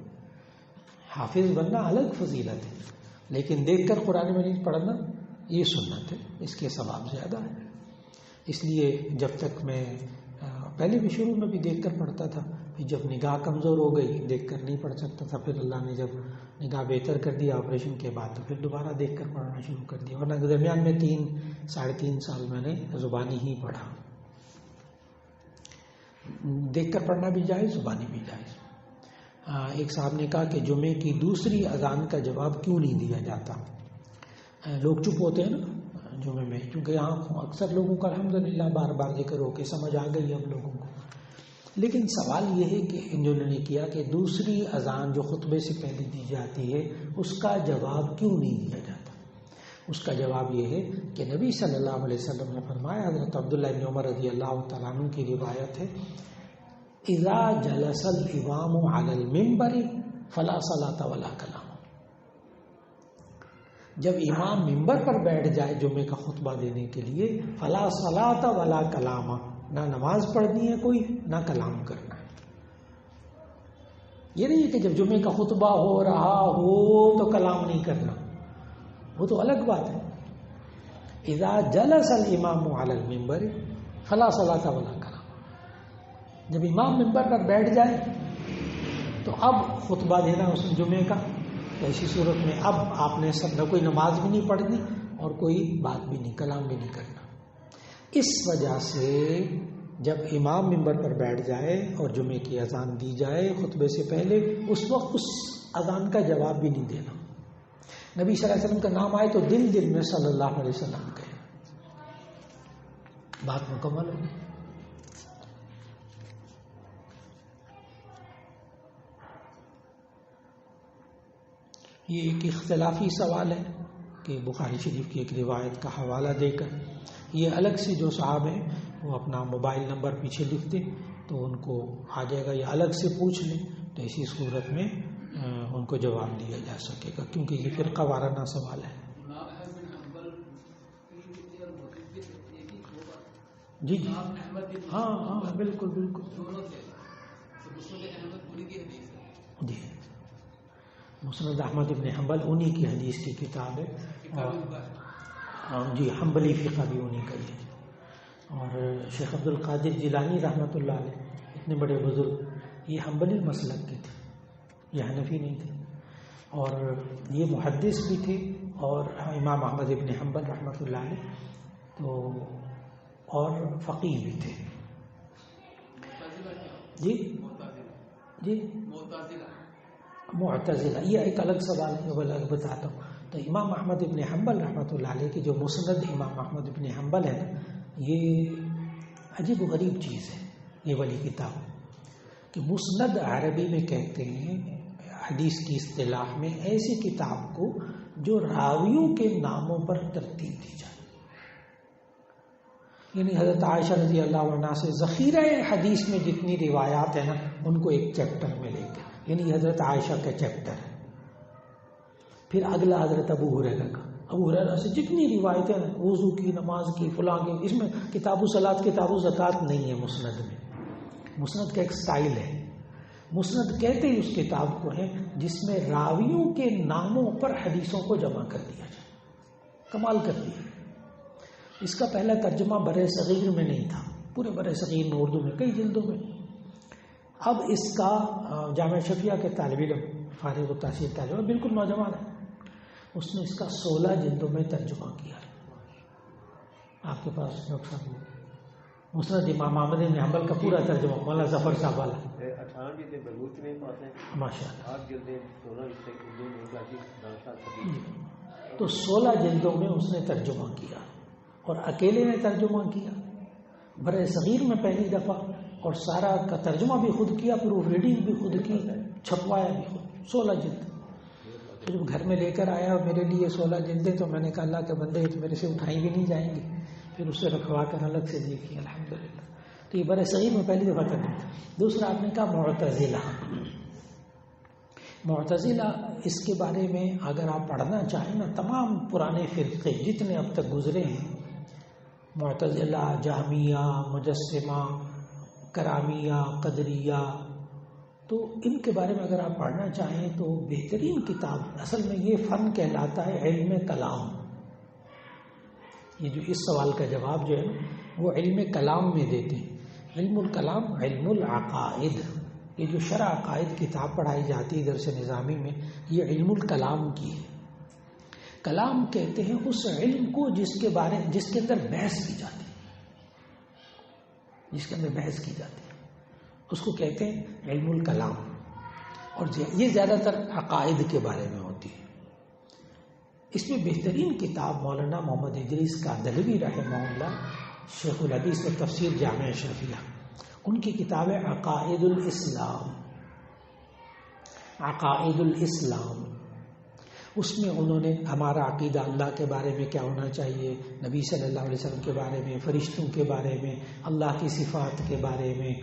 حافظ بننا الگ فضیلت ہے، لیکن دیکھ کر قرآن مجید پڑھنا یہ سنت ہے، اس کے ثواب زیادہ ہے. اس لیے جب تک میں پہلے بھی شروع میں بھی دیکھ کر پڑھتا تھا، پھر جب نگاہ کمزور ہو گئی دیکھ کر نہیں پڑھ سکتا تھا، پھر اللہ نے جب نگاہ بہتر کر دیا آپریشن کے بعد، تو پھر دوبارہ دیکھ کر پڑھنا شروع کر دیا. ورنہ درمیان میں 3-3.5 سال میں نے زبانی ہی پڑھا. دیکھ کر پڑھنا بھی جائز، زبانی بھی جائز. ایک صاحب نے کہا کہ جمعے کی دوسری اذان کا جواب کیوں نہیں دیا جاتا؟ لوگ چپ ہوتے ہیں نا جمعے میں، کیونکہ یہاں اکثر لوگوں کا الحمدللہ بار بار ذکر ہو کے سمجھ آ گئی اب لوگوں کو. لیکن سوال یہ ہے کہ انہوں نے کیا کہ دوسری اذان جو خطبے سے پہلے دی جاتی ہے اس کا جواب کیوں نہیں دیا جاتا؟ اس کا جواب یہ ہے کہ نبی صلی اللہ علیہ وسلم نے فرمایا، حضرت عبداللہ بن عمر رضی اللہ تعالیٰ عنہ کی روایت ہے، اذا جلس الامام علی المنبر فلا صلاۃ ولا کلام. جب امام ممبر پر بیٹھ جائے جمعے کا خطبہ دینے کے لیے، فلا صلاۃ ولا کلام، نہ نماز پڑھنی ہے کوئی، نہ کلام کرنا ہے. یہ نہیں ہے کہ جب جمعے کا خطبہ ہو رہا ہو تو کلام نہیں کرنا، وہ تو الگ بات ہے. اذا جلس الامام علی المنبر فلا صلاۃ ولا کلام. جب امام ممبر پر بیٹھ جائے تو اب خطبہ دینا اس جمعے کا، ایسی صورت میں اب آپ نے نہ کوئی نماز بھی نہیں پڑھنی اور کوئی بات بھی نہیں، کلام بھی نہیں کرنا. اس وجہ سے جب امام ممبر پر بیٹھ جائے اور جمعے کی اذان دی جائے خطبے سے پہلے، اس وقت اس اذان کا جواب بھی نہیں دینا. نبی صلی اللہ علیہ وسلم کا نام آئے تو دل میں صلی اللہ علیہ وسلم کہے. بات مکمل ہوگی. یہ ایک اختلافی سوال ہے کہ بخاری شریف کی ایک روایت کا حوالہ دے کر یہ الگ سے جو صاحب ہیں وہ اپنا موبائل نمبر پیچھے لکھ دیں تو ان کو آ جائے گا، یا الگ سے پوچھ لیں تو اسی صورت میں ان کو جواب دیا جا سکے گا، کیونکہ یہ فرقہ وارانہ سوال ہے. جی جی ہاں ہاں بالکل بالکل جی. مسند احمد ابن حنبل انہی کی حدیث کی کتاب ہے، اور جی حنبلی فقہ بھی انہی کا ہی ہے. اور شیخ عبد القادر جیلانی رحمۃ اللہ علیہ اتنے بڑے بزرگ یہ حنبلی مسلک کے تھے، یہ حنفی نہیں تھے، اور یہ محدث بھی تھے اور امام احمد ابن حنبل رحمۃ اللہ علیہ تو اور فقیہ بھی تھے. جی جی معتزلہ یہ ایک الگ سوال ہے، وہ الگ بتاتا ہوں. تو امام احمد ابن حنبل رحمۃ اللہ علیہ کی جو مسند امام احمد ابن حنبل ہے نا، یہ عجیب و غریب چیز ہے یہ والی کتاب، کہ مسند عربی میں کہتے ہیں حدیث کی اصطلاح میں ایسی کتاب کو جو راویوں کے ناموں پر ترتیب دی جائے. یعنی حضرت عائشہ رضی اللہ عنہ سے ذخیرہ حدیث میں جتنی روایات ہیں نا ان کو ایک چیپٹر میں لے کے، یعنی حضرت عائشہ کا چیپٹر ہے. پھر اگلا حضرت ابو ہریرہ کا، ابو ہریرہ سے جتنی روایتیں ہیں وضو کی، نماز کی، فلاں کی، اس میں کتاب الصلاۃ کتاب الزکوٰۃ نہیں ہے مسند میں. مسند کا ایک سٹائل ہے، مسند کہتے ہی اس کتاب کو ہے جس میں راویوں کے ناموں پر حدیثوں کو جمع کر دیا جائے. کمال کر دیا. اس کا پہلا ترجمہ برِ صغیر میں نہیں تھا، پورے برِ صغیر میں اردو میں کئی جلدوں میں. اب اس کا جامعہ شفیہ کے طالب علم فارغ التحصیل طالب علم بالکل نوجوان ہے، اس نے اس کا 16 جلدوں میں ترجمہ کیا. آپ کے پاس ڈاکٹر صاحب مسند امام احمد بن حنبل کا پورا ترجمہ مولانا ظفر صاحب والا ماشاء اللہ. تو 16 جلدوں میں اس نے ترجمہ کیا اور اکیلے نے ترجمہ کیا برِ صغیر میں پہلی دفعہ، اور سارا کا ترجمہ بھی خود کیا، پروف ریڈنگ بھی خود کی، چھپوایا بھی خود. 16 جلد. تو جب گھر میں لے کر آیا اور میرے لیے 16 جلدیں، تو میں نے کہا اللہ کے بندے تو میرے سے اٹھائی بھی نہیں جائیں گی. پھر اسے رکھوا کر الگ سے دیکھی الحمدللہ. تو یہ برِ صغیر میں پہلی دفعہ ترجمہ. دوسرا آپ نے کہا معتزلہ. معتزلہ اس کے بارے میں اگر آپ پڑھنا چاہیں نا، تمام پرانے فرقے جتنے اب تک گزرے ہیں، معتزلہ، جہمیہ، مجسمہ، کرامیہ، قدریہ، تو ان کے بارے میں اگر آپ پڑھنا چاہیں تو بہترین کتاب، اصل میں یہ فن کہلاتا ہے علم کلام. یہ جو اس سوال کا جواب جو ہے وہ علم کلام میں دیتے ہیں. علم الکلام، علم العقائد، یہ جو شرع عقائد کتاب پڑھائی جاتی ہے درس نظامی میں، یہ علم الکلام کی ہے. کلام کہتے ہیں اس علم کو جس کے اندر بحث کی جاتی ہے، جس کے اندر بحث کی جاتی ہے اس کو کہتے ہیں علم الکلام. اور یہ زیادہ تر عقائد کے بارے میں ہوتی ہے. اس میں بہترین کتاب مولانا محمد ادریس کاندھلوی رحمہ اللہ، شیخ الحدیث و تفسیر جامع شفیہ، ان کی کتاب ہے عقائد الاسلام. عقائد الاسلام، اس میں انہوں نے ہمارا عقیدہ اللہ کے بارے میں کیا ہونا چاہیے، نبی صلی اللہ علیہ وسلم کے بارے میں، فرشتوں کے بارے میں، اللہ کی صفات کے بارے میں،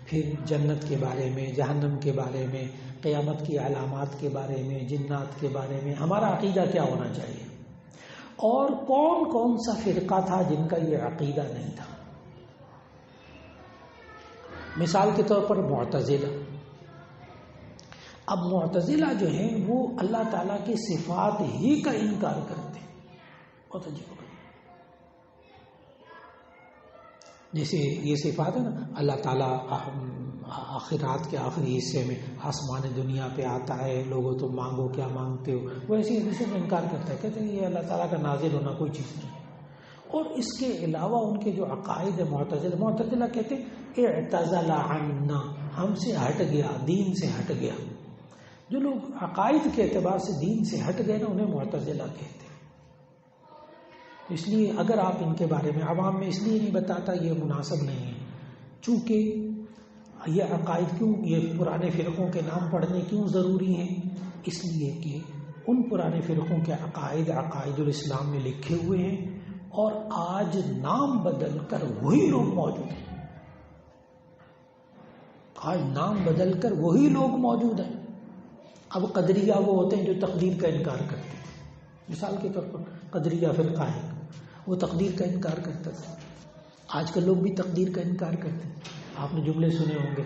پھر جنت کے بارے میں، جہنم کے بارے میں، قیامت کی علامات کے بارے میں، جنات کے بارے میں ہمارا عقیدہ کیا ہونا چاہیے، اور کون کون سا فرقہ تھا جن کا یہ عقیدہ نہیں تھا. مثال کے طور پر معتزلہ. اب معتزلہ جو ہیں وہ اللہ تعالیٰ کی صفات ہی کا انکار کرتے ہیں. بہت عجیب. جیسے یہ صفات ہے نا، اللہ تعالیٰ آخرات کے آخری حصے میں آسمان دنیا پہ آتا ہے، لوگوں تم مانگو کیا مانگتے ہو، وہ ایسی حدیثوں میں انکار کرتا ہے، کہتے ہیں یہ اللہ تعالیٰ کا نازل ہونا کوئی چیز نہیں. اور اس کے علاوہ ان کے جو عقائد معتزلہ کہتے ہیں اعتزل عنا، ہم سے ہٹ گیا، دین سے ہٹ گیا. جو لوگ عقائد کے اعتبار سے دین سے ہٹ گئے نا انہیں معتزلہ کہتے ہیں. اس لیے اگر آپ ان کے بارے میں عوام میں اس لیے نہیں بتاتا، یہ مناسب نہیں ہے، چونکہ یہ عقائد کیوں، یہ پرانے فرقوں کے نام پڑھنے کیوں ضروری ہیں؟ اس لیے کہ ان پرانے فرقوں کے عقائد الاسلام میں لکھے ہوئے ہیں، اور آج نام بدل کر وہی لوگ موجود ہیں، آج نام بدل کر وہی لوگ موجود ہیں۔ اب قدریہ وہ ہوتے ہیں جو تقدیر کا انکار کرتے ہیں، مثال کے طور پر قدریہ فرقہ ہے، وہ تقدیر کا انکار کرتا تھا۔ آج کل لوگ بھی تقدیر کا انکار کرتے ہیں۔ آپ نے جملے سنے ہوں گے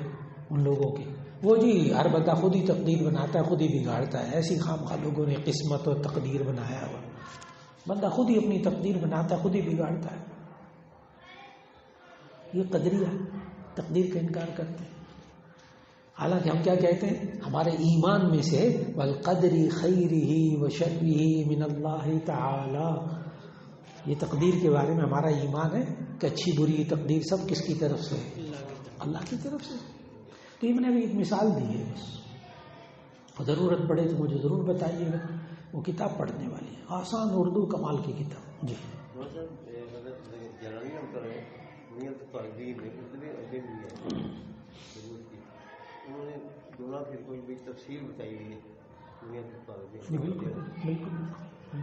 ان لوگوں کے، وہ جی ہر بندہ خود ہی تقدیر بناتا ہے، خود ہی بگاڑتا ہے، ایسی خام خواہ لوگوں نے قسمت اور تقدیر بنایا ہوا، بندہ خود ہی اپنی تقدیر بناتا ہے، خود ہی بگاڑتا ہے۔ یہ قدریہ تقدیر کا انکار کرتے ہیں۔ حالانکہ ہم کیا کہتے ہیں؟ ہمارے ایمان میں سے والقدر خیرہ وشرہ من اللہ تعالی، یہ تقدیر کے بارے میں ہمارا ایمان ہے کہ اچھی بری تقدیر سب کس کی طرف سے؟ اللہ کی طرف سے۔ تو یہ میں نے ابھی ایک مثال دی ہے، بس ضرورت پڑے تو مجھے ضرور بتائیے گا، وہ کتاب پڑھنے والی ہے، آسان اردو، کمال کی کتاب۔ جی بالکل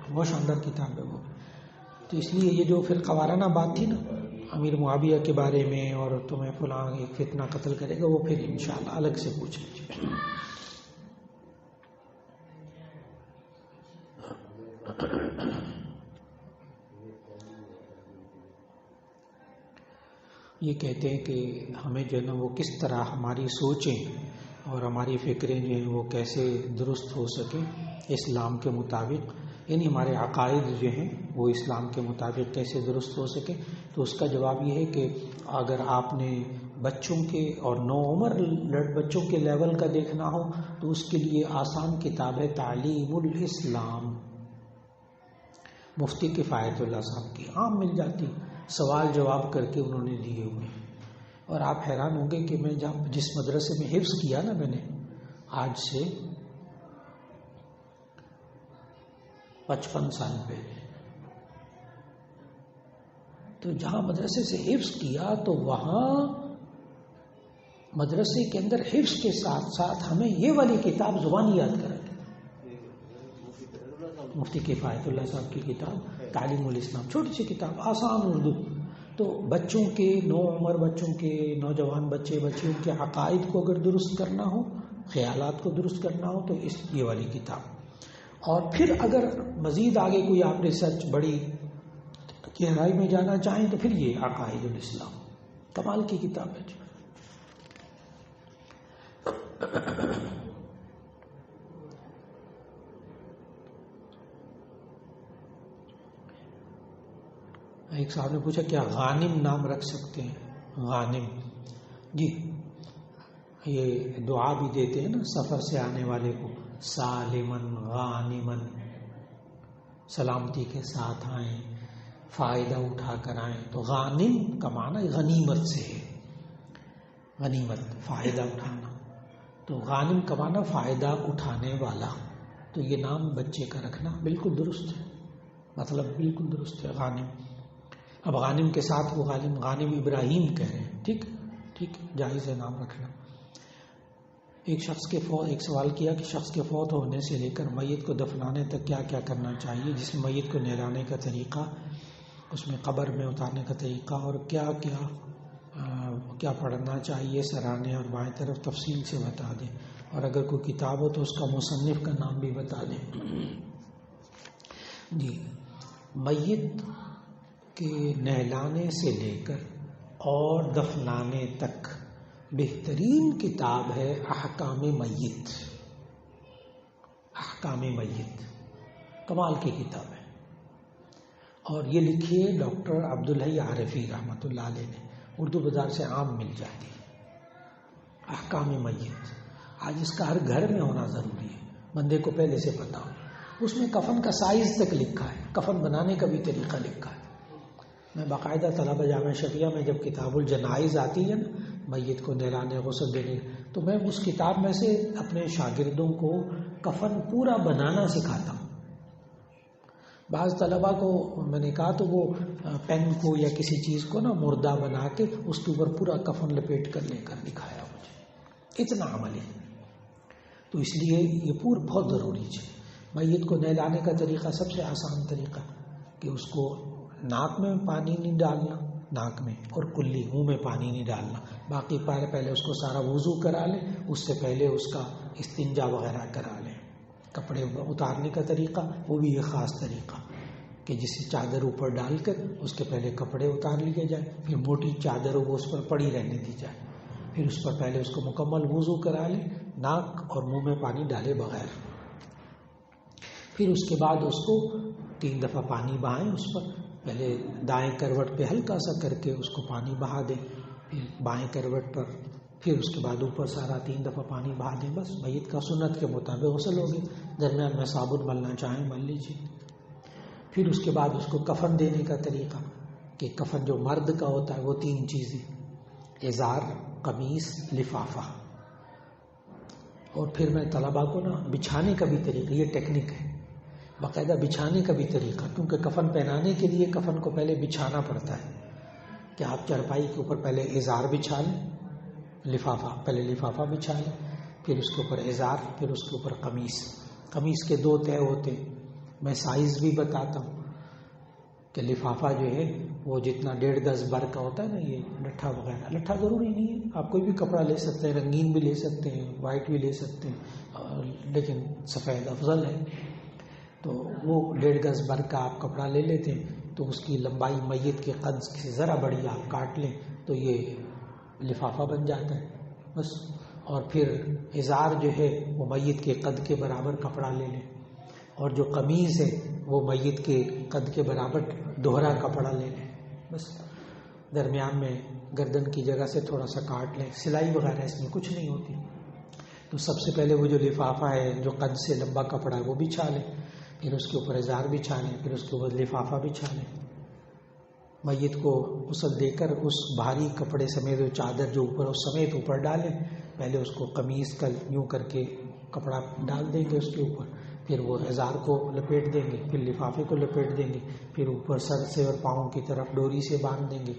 بہت شاندار کتاب ہے وہ۔ تو اس لیے یہ جو پھر قوارانہ بات تھی نا امیر معاویہ کے بارے میں، اور تمہیں فلاں ایک فتنہ قتل کرے گا، وہ پھر انشاءاللہ الگ سے پوچھ لیجیے۔ یہ کہتے ہیں کہ ہمیں جو ہے نا وہ کس طرح ہماری سوچیں اور ہماری فکریں جو ہیں وہ کیسے درست ہو سکیں اسلام کے مطابق، یعنی ہمارے عقائد جو ہیں وہ اسلام کے مطابق کیسے درست ہو سکیں۔ تو اس کا جواب یہ ہے کہ اگر آپ نے بچوں کے اور نو عمر بچوں کے لیول کا دیکھنا ہو تو اس کے لیے آسان کتاب ہے تعلیم الاسلام، مفتی کفایت اللہ صاحب کی، عام مل جاتی، سوال جواب کر کے انہوں نے دیے ہوئے ہیں۔ اور آپ حیران ہوں گے کہ میں جس مدرسے میں حفظ کیا نا میں نے آج سے 55 سال پہلے، تو جہاں مدرسے سے حفظ کیا تو وہاں مدرسے کے اندر حفظ کے ساتھ ساتھ ہمیں یہ والی کتاب زبانی یاد کرا دی، مفتی کفایت اللہ صاحب کی کتاب تعلیم الاسلام، چھوٹی سی کتاب، آسان اردو۔ تو بچوں کے نو عمر بچوں کے، نوجوان بچوں کے عقائد کو اگر درست کرنا ہو، خیالات کو درست کرنا ہو تو یہ والی کتاب۔ اور پھر اگر مزید آگے کوئی آپ ریسرچ بڑی گہرائی میں جانا چاہیں تو پھر یہ عقائد الاسلام، کمال کی کتاب ہے۔ ایک صاحب نے پوچھا کیا غانم نام رکھ سکتے ہیں؟ غانم، جی یہ دعا بھی دیتے ہیں نا سفر سے آنے والے کو، سالمن غانمن، سلامتی کے ساتھ آئیں، فائدہ اٹھا کر آئیں۔ تو غانم کا معنی غنیمت سے ہے، غنیمت فائدہ اٹھانا، تو غانم کا معنی فائدہ اٹھانے والا۔ تو یہ نام بچے کا رکھنا بالکل درست ہے، مطلب بالکل درست ہے غانم۔ اب غانم کے ساتھ وہ غانم ابراہیم کہہ رہے ہیں، ٹھیک جائز ہے نام رکھنا۔ ایک سوال کیا کہ شخص کے فوت ہونے سے لے کر میت کو دفنانے تک کیا کیا کرنا چاہیے، جس میں میت کو نہلانے کا طریقہ، اس میں قبر میں اتارنے کا طریقہ، اور کیا پڑھنا چاہیے، سرانے اور بائیں طرف تفصیل سے بتا دیں، اور اگر کوئی کتاب ہو تو اس کا مصنف کا نام بھی بتا دیں۔ جی میت کے نہلانے سے لے کر اور دفنانے تک بہترین کتاب ہے احکام میت، احکام میت کمال کی کتاب ہے، اور یہ لکھی ہے ڈاکٹر عبدالحی عارفی رحمۃ اللہ علیہ نے، اردو بازار سے عام مل جاتی ہے احکام میت۔ آج اس کا ہر گھر میں ہونا ضروری ہے، بندے کو پہلے سے پتا ہو۔ اس میں کفن کا سائز تک لکھا ہے، کفن بنانے کا بھی طریقہ لکھا ہے۔ میں باقاعدہ طلبہ جامعہ شفیہ میں جب کتاب الجنائز آتی ہے نا، میت کو نہلانے غسل دینے، تو میں اس کتاب میں سے اپنے شاگردوں کو کفن پورا بنانا سکھاتا ہوں۔ بعض طلباء کو میں نے کہا تو وہ پین کو یا کسی چیز کو نا مردہ بنا کے اس کے اوپر پورا کفن لپیٹ کر لے کر دکھایا مجھے، اتنا عملی۔ تو اس لیے یہ بہت ضروری ہے۔ میت کو نہلانے کا طریقہ سب سے آسان طریقہ کہ اس کو ناک میں پانی نہیں ڈالنا، ناک میں، اور کلی منہ میں پانی نہیں ڈالنا، باقی پہلے اس کو سارا وضو کرا لیں، اس سے پہلے اس کا استنجا وغیرہ کرا لیں۔ کپڑے اتارنے کا طریقہ وہ بھی ایک خاص طریقہ کہ جسے چادر اوپر ڈال کر اس کے پہلے کپڑے اتار لیے جائیں، پھر موٹی چادر وہ اس پر پڑی رہنے دی جائے، پھر اس پر پہلے اس کو مکمل وضو کرا لیں، ناک اور منہ میں پانی ڈالے بغیر، پھر اس کے بعد اس کو 3 دفعہ پانی بہائیں اس پر، پہلے دائیں کروٹ پہ ہلکا سا کر کے اس کو پانی بہا دیں، پھر بائیں کروٹ پر، پھر اس کے بعد اوپر سارا 3 دفعہ پانی بہا دیں، بس میت کا سنت کے مطابق غسل ہو گیا۔ درمیان میں صابن ملنا چاہیں مل لیجیے۔ پھر اس کے بعد اس کو کفن دینے کا طریقہ کہ کفن جو مرد کا ہوتا ہے وہ 3 چیزیں، ازار، قمیص، لفافہ، اور پھر میں طلباء کو نا بچھانے کا بھی طریقہ، یہ ٹیکنیک ہے، باقاعدہ بچھانے کا بھی طریقہ، کیونکہ کفن پہنانے کے لیے کفن کو پہلے بچھانا پڑتا ہے کہ آپ چارپائی کے اوپر پہلے ازار بچھا لیں، لفافہ، پہلے لفافہ بچھا لیں، پھر اس کے اوپر ازار، پھر اس کے اوپر قمیص۔ قمیص کے 2 طے ہوتے، میں سائز بھی بتاتا ہوں کہ لفافہ جو ہے وہ جتنا 1.5 گز بھر کا ہوتا ہے نا، یہ لٹھا وغیرہ، لٹھا ضروری نہیں ہے، آپ کوئی بھی کپڑا لے سکتے ہیں، رنگین بھی لے سکتے ہیں، وائٹ بھی لے سکتے ہیں، لیکن سفید افضل ہے۔ تو وہ 1.5 گز بھر کا آپ کپڑا لے لیتے ہیں، تو اس کی لمبائی میت کے قد سے ذرا بڑی آپ کاٹ لیں تو یہ لفافہ بن جاتا ہے بس۔ اور پھر ازار جو ہے وہ میت کے قد کے برابر کپڑا لے لیں، اور جو قمیض ہے وہ میت کے قد کے برابر دوہرا کپڑا لے لیں، بس درمیان میں گردن کی جگہ سے تھوڑا سا کاٹ لیں، سلائی وغیرہ اس میں کچھ نہیں ہوتی۔ تو سب سے پہلے وہ جو لفافہ ہے جو قد سے لمبا کپڑا ہے وہ بچھا لیں، پھر اس کے اوپر ازار بچھا لیں، پھر اس کے اوپر لفافہ بچھا لیں۔ میت کو غسل دے کر اس بھاری کپڑے سمیت چادر جو اوپر اس سمیت اوپر ڈالیں، پہلے اس کو قمیص کا یوں کر کے کپڑا ڈال دیں گے اس کے اوپر، پھر وہ ازار کو لپیٹ دیں گے، پھر لفافے کو لپیٹ دیں گے، پھر اوپر سر سے اور پاؤں کی طرف ڈوری سے باندھ دیں گے،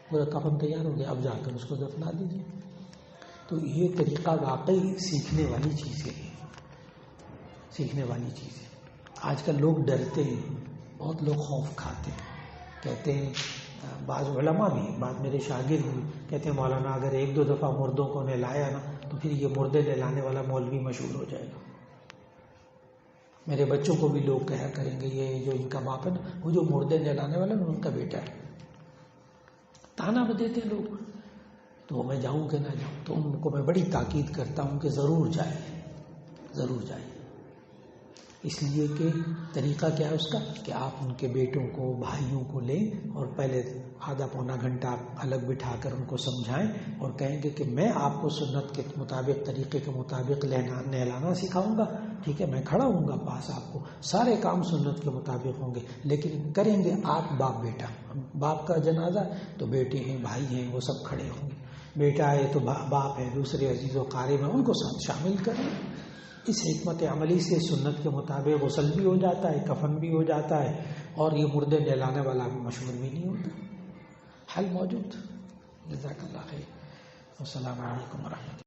پورا کفن تیار ہو گیا، اب جا کر اس کو دفنا دیجیے۔ تو یہ طریقہ واقعی سیکھنے والی چیز ہے، سیکھنے والی چیز ہے۔ آج کل لوگ ڈرتے ہیں، بہت لوگ خوف کھاتے ہیں، کہتے ہیں، بعض علماء بھی، بعض میرے شاگرد بھی کہتے ہیں مولانا اگر 1-2 دفعہ مردوں کو نہلایا نا تو پھر یہ مردے نہلانے والا مولوی مشہور ہو جائے گا۔ میرے بچوں کو بھی لوگ کہا کریں گے یہ جو ان کا باپ ہے نا وہ جو مردے نہلانے والا نا ان کا بیٹا ہے، تانا دیتے لوگ۔ تو میں جاؤں کہ نہ جاؤں، تو ان کو میں بڑی تاکید کرتا ہوں کہ ضرور جائیں، ضرور جائیں، اس لیے کہ طریقہ کیا ہے اس کا کہ آپ ان کے بیٹوں کو، بھائیوں کو لیں اور پہلے آدھا پونا گھنٹہ الگ بٹھا کر ان کو سمجھائیں اور کہیں گے کہ میں آپ کو سنت کے مطابق، طریقے کے مطابق نہلانا سکھاؤں گا، ٹھیک ہے، میں کھڑا ہوں گا پاس، آپ کو سارے کام سنت کے مطابق ہوں گے، لیکن کریں گے آپ باپ بیٹا۔ باپ کا جنازہ تو بیٹے ہیں، بھائی ہیں، وہ سب کھڑے ہوں گے، بیٹا ہے تو باپ ہے، دوسرے عزیز و قارب ہیں، ان کو ساتھ شامل کریں۔ اس حکمت عملی سے سنت کے مطابق غسل بھی ہو جاتا ہے، کفن بھی ہو جاتا ہے، اور یہ مردے نہلانے والا بھی مشہور بھی نہیں ہوتا، حل موجود۔ جزاک اللہ خیر، السلام علیکم ورحمۃ اللہ۔